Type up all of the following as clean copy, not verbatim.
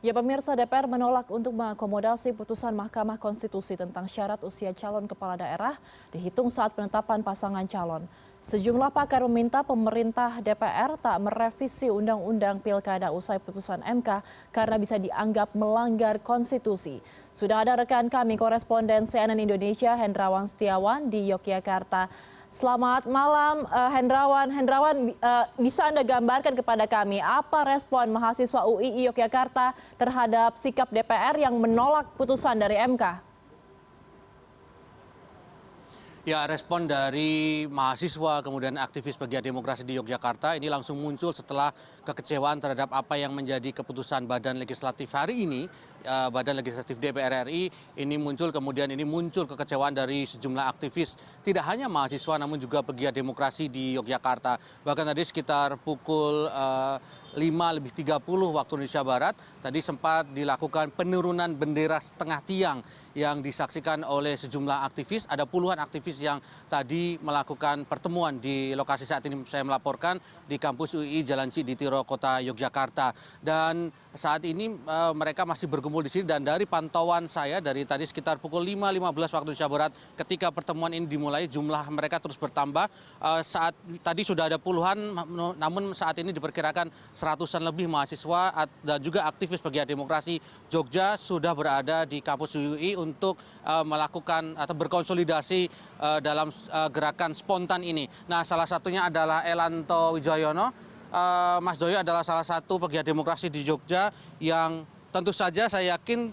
Ya, pemirsa, DPR menolak untuk mengakomodasi putusan Mahkamah Konstitusi tentang syarat usia calon kepala daerah dihitung saat penetapan pasangan calon. Sejumlah pakar meminta pemerintah DPR tak merevisi Undang-Undang Pilkada usai putusan MK karena bisa dianggap melanggar konstitusi. Sudah ada rekan kami koresponden CNN Indonesia Hendrawan Setiawan di Yogyakarta. Selamat malam, Hendrawan. Hendrawan, bisa Anda gambarkan kepada kami apa respon mahasiswa UII Yogyakarta terhadap sikap DPR yang menolak putusan dari MK? Ya, respon dari mahasiswa kemudian aktivis pegiat demokrasi di Yogyakarta ini langsung muncul setelah kekecewaan terhadap apa yang menjadi keputusan Badan Legislatif hari ini. Badan Legislatif DPR RI ini muncul kekecewaan dari sejumlah aktivis, tidak hanya mahasiswa namun juga pegiat demokrasi di Yogyakarta. Bahkan tadi sekitar pukul 5:30 waktu Indonesia Barat tadi sempat dilakukan penurunan bendera setengah tiang yang disaksikan oleh sejumlah aktivis. Ada puluhan aktivis yang tadi melakukan pertemuan di lokasi saat ini saya melaporkan di kampus UII Jalan Ciditiro, Kota Yogyakarta. Dan saat ini mereka masih berkumpul di sini, dan dari pantauan saya dari tadi sekitar pukul 5:15 waktu Indonesia Barat ketika pertemuan ini dimulai, jumlah mereka terus bertambah. Saat tadi sudah ada puluhan, namun saat ini diperkirakan seratusan lebih mahasiswa dan juga aktivis pegiat demokrasi Jogja sudah berada di kampus UII untuk melakukan atau berkonsolidasi dalam gerakan spontan ini. Nah, salah satunya adalah Elanto Wijoyono. Mas Joyo adalah salah satu pegiat demokrasi di Jogja yang tentu saja saya yakin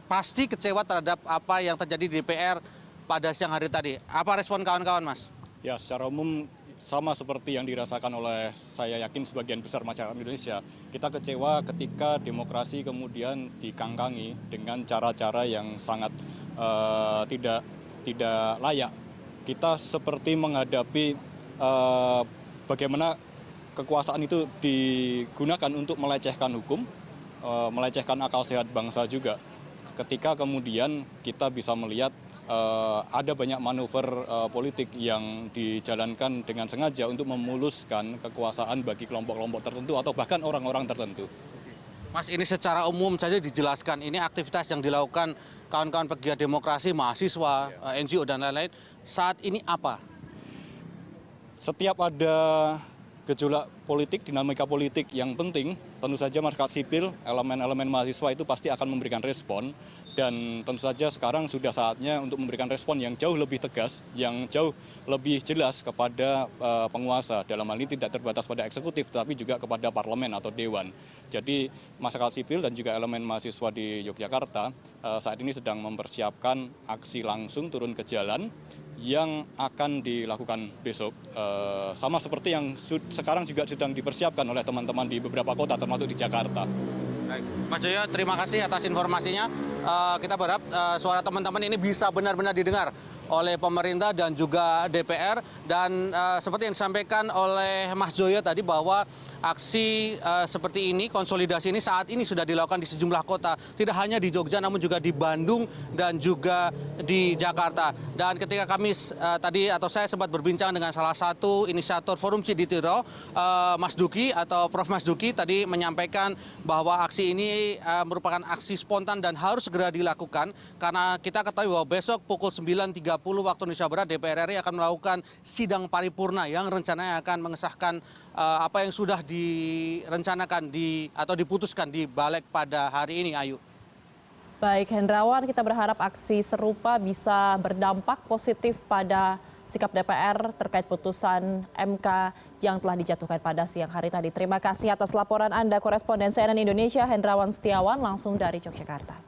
pasti kecewa terhadap apa yang terjadi di DPR pada siang hari tadi. Apa respon kawan-kawan, Mas? Ya, secara umum sama seperti yang dirasakan oleh saya yakin sebagian besar masyarakat Indonesia. Kita kecewa ketika demokrasi kemudian dikangkangi dengan cara-cara yang sangat tidak layak. Kita seperti menghadapi bagaimana kekuasaan itu digunakan untuk melecehkan hukum, melecehkan akal sehat bangsa juga. Ketika kemudian kita bisa melihat ada banyak manuver politik yang dijalankan dengan sengaja untuk memuluskan kekuasaan bagi kelompok-kelompok tertentu atau bahkan orang-orang tertentu. Mas, ini secara umum saja dijelaskan, ini aktivitas yang dilakukan kawan-kawan pegiat demokrasi, mahasiswa, NGO dan lain-lain, saat ini apa? Setiap ada gejolak politik, dinamika politik yang penting, tentu saja masyarakat sipil, elemen-elemen mahasiswa itu pasti akan memberikan respon. Dan tentu saja sekarang sudah saatnya untuk memberikan respon yang jauh lebih tegas, yang jauh lebih jelas kepada penguasa. Dalam hal ini tidak terbatas pada eksekutif, tapi juga kepada parlemen atau dewan. Jadi masyarakat sipil dan juga elemen mahasiswa di Yogyakarta saat ini sedang mempersiapkan aksi langsung turun ke jalan yang akan dilakukan besok, sama seperti yang sekarang juga sedang dipersiapkan oleh teman-teman di beberapa kota termasuk di Jakarta. Baik, Mas Joyo, terima kasih atas informasinya. Kita berharap suara teman-teman ini bisa benar-benar didengar oleh pemerintah dan juga DPR. Dan seperti yang disampaikan oleh Mas Joyo tadi bahwa aksi seperti ini, konsolidasi ini saat ini sudah dilakukan di sejumlah kota. Tidak hanya di Jogja namun juga di Bandung dan juga di Jakarta. Dan ketika kami saya sempat berbincang dengan salah satu inisiator Forum Ciditiro, Mas Duki atau Prof. Mas Duki tadi menyampaikan bahwa aksi ini merupakan aksi spontan dan harus segera dilakukan karena kita ketahui bahwa besok pukul 9:30 waktu Indonesia Barat DPR RI akan melakukan sidang paripurna yang rencananya akan mengesahkan apa yang sudah direncanakan atau diputuskan di Balik pada hari ini, Ayu. Baik, Hendrawan, kita berharap aksi serupa bisa berdampak positif pada sikap DPR terkait putusan MK yang telah dijatuhkan pada siang hari tadi. Terima kasih atas laporan Anda, koresponden CNN Indonesia Hendrawan Setiawan langsung dari Yogyakarta.